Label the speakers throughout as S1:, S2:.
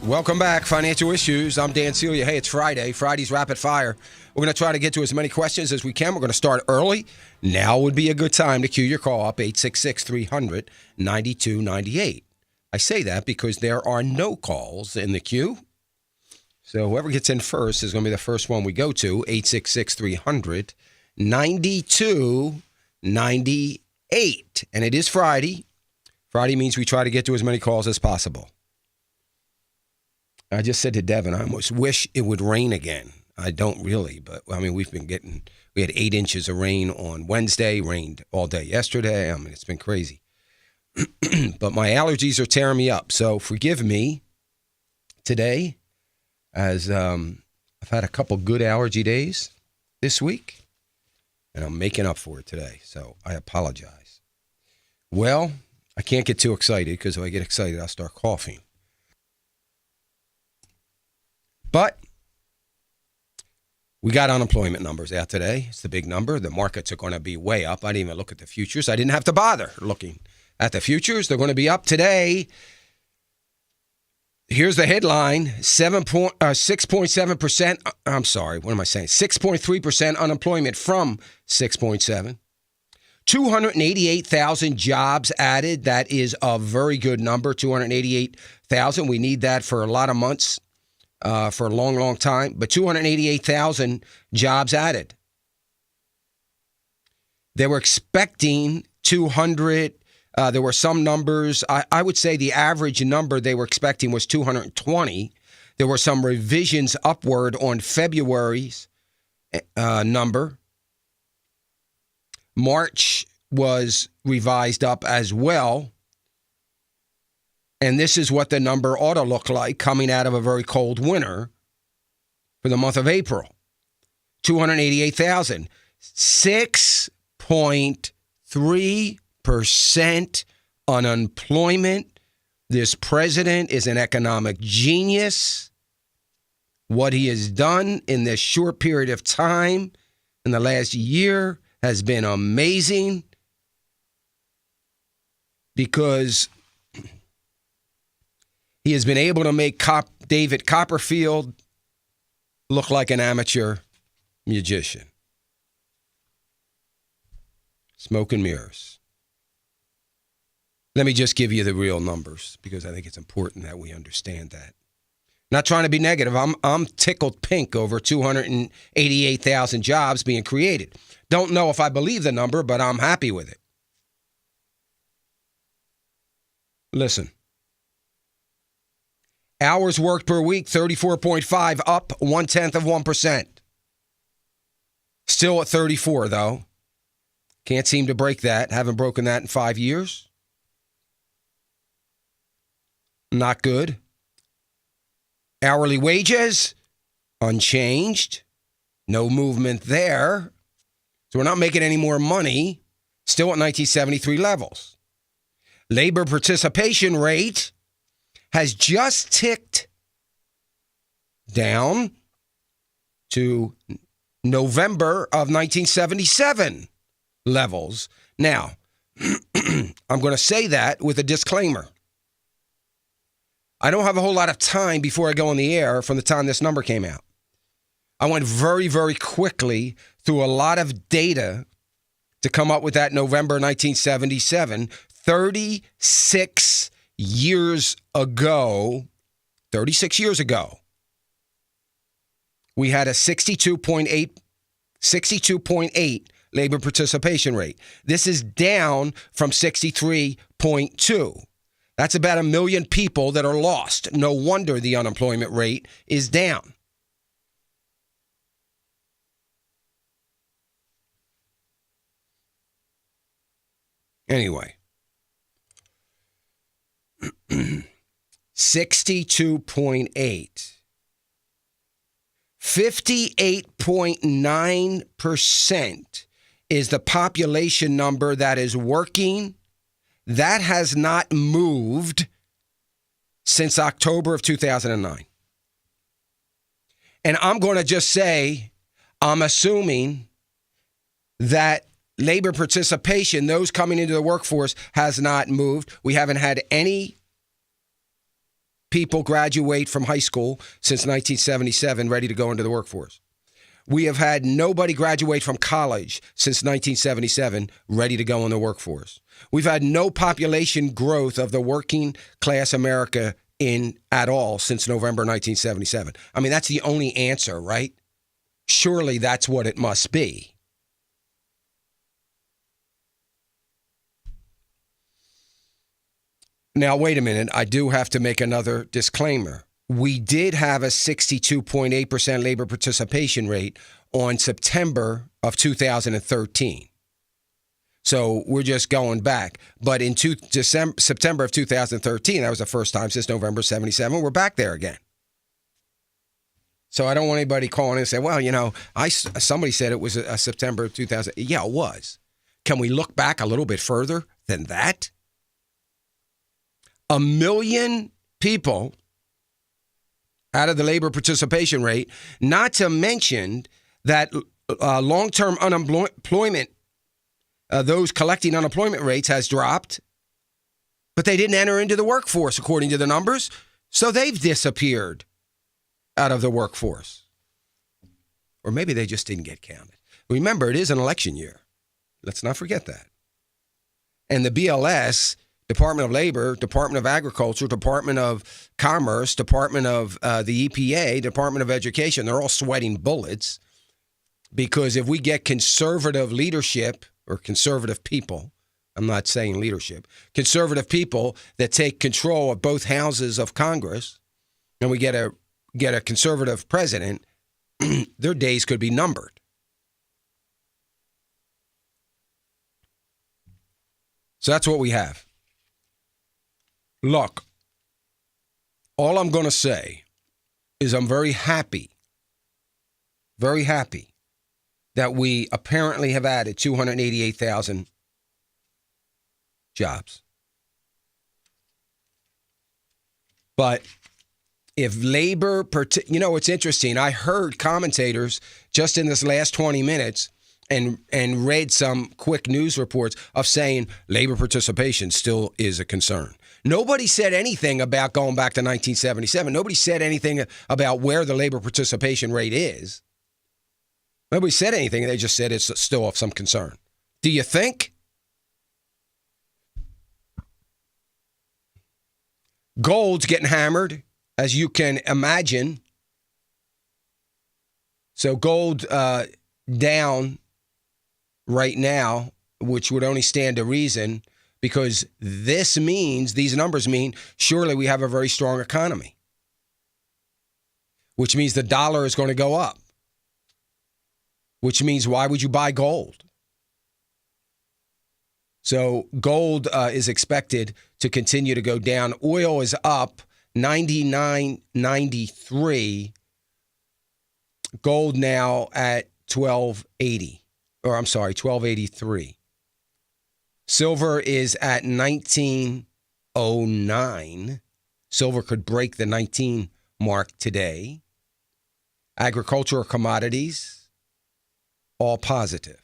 S1: Welcome back, Financial Issues. I'm Dan Celia. Hey, it's Friday. Friday's Rapid Fire. We're going to try to get to as many questions as we can. We're going to start early. Now would be a good time to cue your call up, 866-300-9298. I say that because there are no calls in the queue. So whoever gets in first is going to be the first one we go to, 866-300-9298. And it is Friday. Friday means we try to get to as many calls as possible. I just said to Devin, I almost wish it would rain again. I don't really, but I mean, we had 8 inches of rain on Wednesday, rained all day yesterday. I mean, it's been crazy. But my allergies are tearing me up. So forgive me today, as I've had a couple good allergy days this week, and I'm making up for it today. So I apologize. Well, I can't get too excited because if I get excited, I'll start coughing. But we got unemployment numbers out today. It's the big number. The markets are going to be way up. I didn't even look at the futures. I didn't have to bother looking at the futures. They're going to be up today. Here's the headline, 6.7%. I'm sorry, what am I saying? 6.3% unemployment from 6.7. 288,000 jobs added. That is a very good number, 288,000. We need that for a lot of months. For a long, long time, but 288,000 jobs added. They were expecting 200. There were some numbers. I would say the average number they were expecting was 220. There were some revisions upward on February's number. March was revised up as well. And this is what the number ought to look like coming out of a very cold winter for the month of April. 288,000. 6.3% unemployment. This president is an economic genius. What he has done in this short period of time in the last year has been amazing because he has been able to make David Copperfield look like an amateur magician. Smoke and mirrors. Let me just give you the real numbers because I think it's important that we understand that. Not trying to be negative. I'm tickled pink over 288,000 jobs being created. Don't know if I believe the number, but I'm happy with it. Listen. Hours worked per week, 34.5, up 0.1%. Still at 34, though. Can't seem to break that. Haven't broken that in 5 years. Not good. Hourly wages, unchanged. No movement there. So we're not making any more money. Still at 1973 levels. Labor participation rate has just ticked down to November of 1977 levels. Now, I'm going to say that with a disclaimer. I don't have a whole lot of time before I go on the air from the time this number came out. I went very, very quickly through a lot of data to come up with that November 1977, 36 years ago, we had a 62.8 labor participation rate. This is down from 63.2. That's about 1 million people that are lost. No wonder the unemployment rate is down. Anyway. 62.8. 58.9% is the population number that is working. That has not moved since October of 2009. And I'm going to just say, I'm assuming that labor participation, those coming into the workforce, has not moved. We haven't had any people graduate from high school since 1977 ready to go into the workforce. We have had nobody graduate from college since 1977 ready to go in the workforce. We've had no population growth of the working class America at all since November 1977. I mean, that's the only answer, right? Surely that's what it must be. Now, wait a minute. I do have to make another disclaimer. We did have a 62.8% labor participation rate on September of 2013. So we're just going back. But in September of 2013, that was the first time since November 77, we're back there again. So I don't want anybody calling in and say, well, somebody said it was a September of 2000. Yeah, it was. Can we look back a little bit further than that? 1 million people out of the labor participation rate, not to mention that long-term unemployment, those collecting unemployment rates has dropped, but they didn't enter into the workforce according to the numbers, so they've disappeared out of the workforce. Or maybe they just didn't get counted. Remember, it is an election year. Let's not forget that. And the BLS, Department of Labor, Department of Agriculture, Department of Commerce, Department of the EPA, Department of Education, they're all sweating bullets because if we get conservative leadership or conservative people, I'm not saying leadership, conservative people that take control of both houses of Congress and we get a conservative president, their days could be numbered. So that's what we have. Look, all I'm going to say is I'm very happy that we apparently have added 288,000 jobs. But if labor, it's interesting. I heard commentators just in this last 20 minutes and read some quick news reports of saying labor participation still is a concern. Nobody said anything about going back to 1977. Nobody said anything about where the labor participation rate is. Nobody said anything. They just said it's still of some concern. Do you think? Gold's getting hammered, as you can imagine. So gold down right now, which would only stand to reason, because these numbers mean surely we have a very strong economy, which means the dollar is going to go up, which means why would you buy gold? So gold is expected to continue to go down. Oil is up 99.93. Gold now at 1283. Silver is at 1909. Silver could break the 19 mark today. Agricultural commodities, all positive.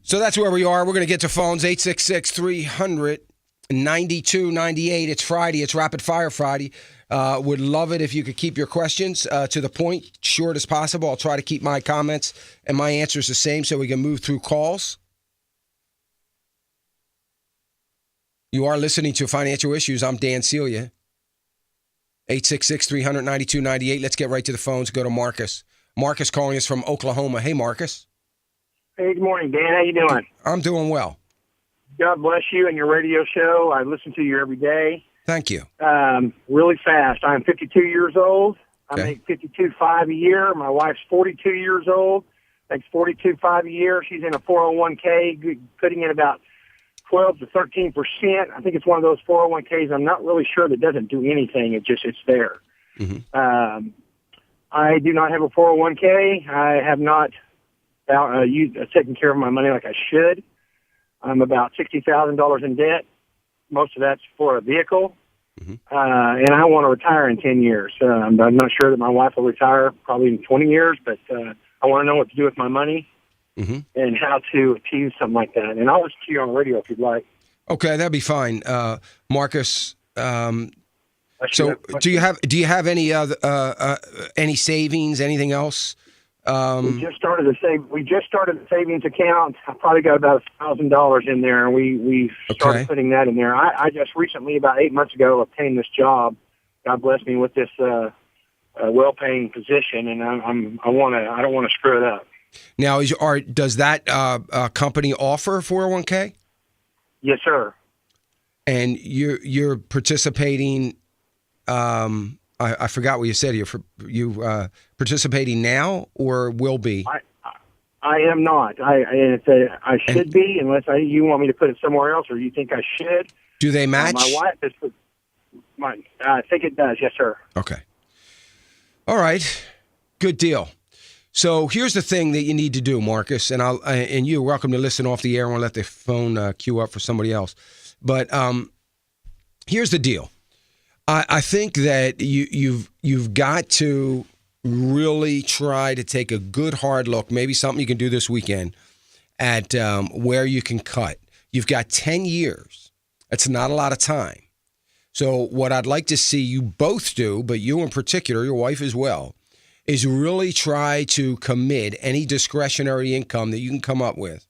S1: So that's where we are. We're going to get to phones, 866-300-9298. It's Friday. It's Rapid Fire Friday. Would love it if you could keep your questions to the point, short as possible. I'll try to keep my comments and my answers the same so we can move through calls. You are listening to Financial Issues. I'm Dan Celia. 866-300-9298. Let's get right to the phones. Go to Marcus. Marcus calling us from Oklahoma. Hey, Marcus.
S2: Hey, good morning, Dan. How you doing?
S1: I'm doing well.
S2: God bless you and your radio show. I listen to you every day.
S1: Thank you.
S2: Really fast. I'm 52 years old.
S1: Okay.
S2: I make $52,500 a year. My wife's 42 years old. Makes $42,500 a year. She's in a 401k, putting in about 12 to 13%. I think it's one of those 401ks. I'm not really sure that doesn't do anything. It's there.
S1: Mm-hmm.
S2: I do not have a 401k. I have not taken care of my money like I should. I'm about $60,000 in debt. Most of that's for a vehicle. Mm-hmm. And I want to retire in 10 years. I'm not sure that my wife will retire probably in 20 years, but I want to know what to do with my money and how to achieve something like that. And I'll listen to you on the radio if you'd like.
S1: Okay, that'd be fine. Marcus, So do you have any other any savings, anything else?
S2: We just started a savings account. I probably got about $1,000 in there, and we started putting that in there. I just recently, about 8 months ago, obtained this job. God bless me with this well-paying position, and I don't want to screw it up.
S1: Now, does that company offer 401k?
S2: Yes, sir.
S1: And you're participating. I forgot what you said. You participating now or will be?
S2: I am not. I should be, unless you want me to put it somewhere else, or you think I should.
S1: Do they match?
S2: My wife is. I think it does. Yes, sir.
S1: Okay. All right. Good deal. So here's the thing that you need to do, Marcus, and you're welcome to listen off the air. I want to let the phone queue up for somebody else. But here's the deal. I think that you've got to really try to take a good hard look, maybe something you can do this weekend, at where you can cut. You've got 10 years. That's not a lot of time. So what I'd like to see you both do, but you in particular, your wife as well, is really try to commit any discretionary income that you can come up with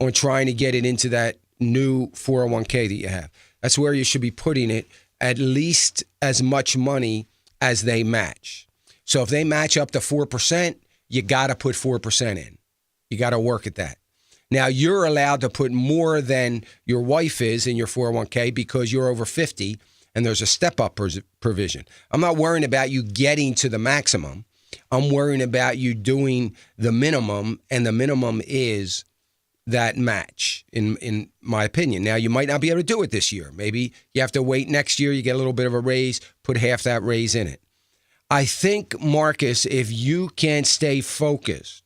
S1: on trying to get it into that new 401k that you have. That's where you should be putting it, at least as much money as they match. So if they match up to 4%, you got to put 4% in. You got to work at that. Now, you're allowed to put more than your wife is in your 401k because you're over 50 and there's a step-up provision. I'm not worrying about you getting to the maximum. I'm worrying about you doing the minimum, and the minimum is that match, in my opinion. Now, you might not be able to do it this year. Maybe you have to wait next year. You get a little bit of a raise, put half that raise in it. I think, Marcus, if you can stay focused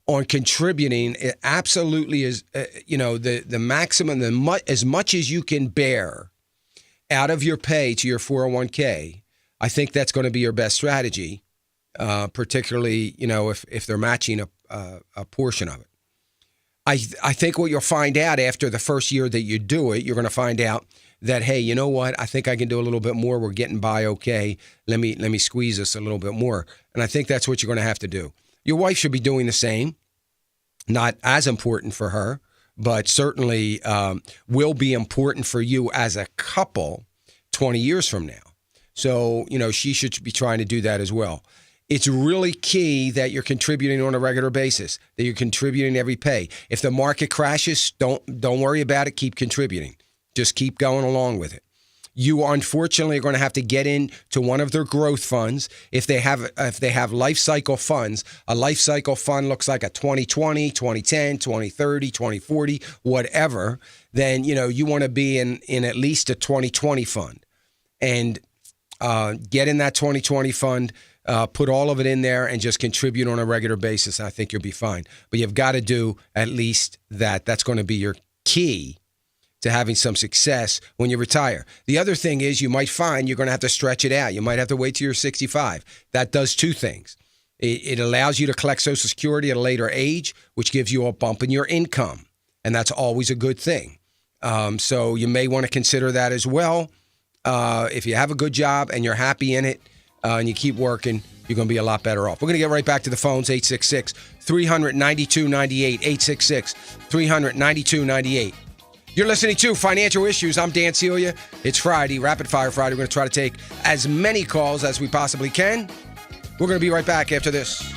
S1: on contributing, it absolutely is, the maximum, as much as you can bear out of your pay to your 401k, I think that's going to be your best strategy, particularly, if they're matching a portion of it. I think what you'll find out after the first year that you do it, you're going to find out that, hey, you know what? I think I can do a little bit more. We're getting by okay. Let me squeeze this a little bit more. And I think that's what you're going to have to do. Your wife should be doing the same. Not as important for her, but certainly will be important for you as a couple 20 years from now. So, she should be trying to do that as well. It's really key that you're contributing on a regular basis, that you're contributing every pay. If the market crashes, don't worry about it. Keep contributing. Just keep going along with it. You unfortunately are going to have to get into one of their growth funds. If they have life cycle funds, a life cycle fund looks like a 2020, 2010, 2030, 2040, whatever, then you want to be in at least a 2020 fund. And get in that 2020 fund. Put all of it in there and just contribute on a regular basis. I think you'll be fine. But you've got to do at least that. That's going to be your key to having some success when you retire. The other thing is you might find you're going to have to stretch it out. You might have to wait till you're 65. That does two things. It allows you to collect Social Security at a later age, which gives you a bump in your income. And that's always a good thing. So you may want to consider that as well. If you have a good job and you're happy in it, and you keep working, you're going to be a lot better off. We're going to get right back to the phones, 866-300-9298, 866-300-9298. You're listening to Financial Issues. I'm Dan Celia. It's Friday, Rapid Fire Friday. We're going to try to take as many calls as we possibly can. We're going to be right back after this.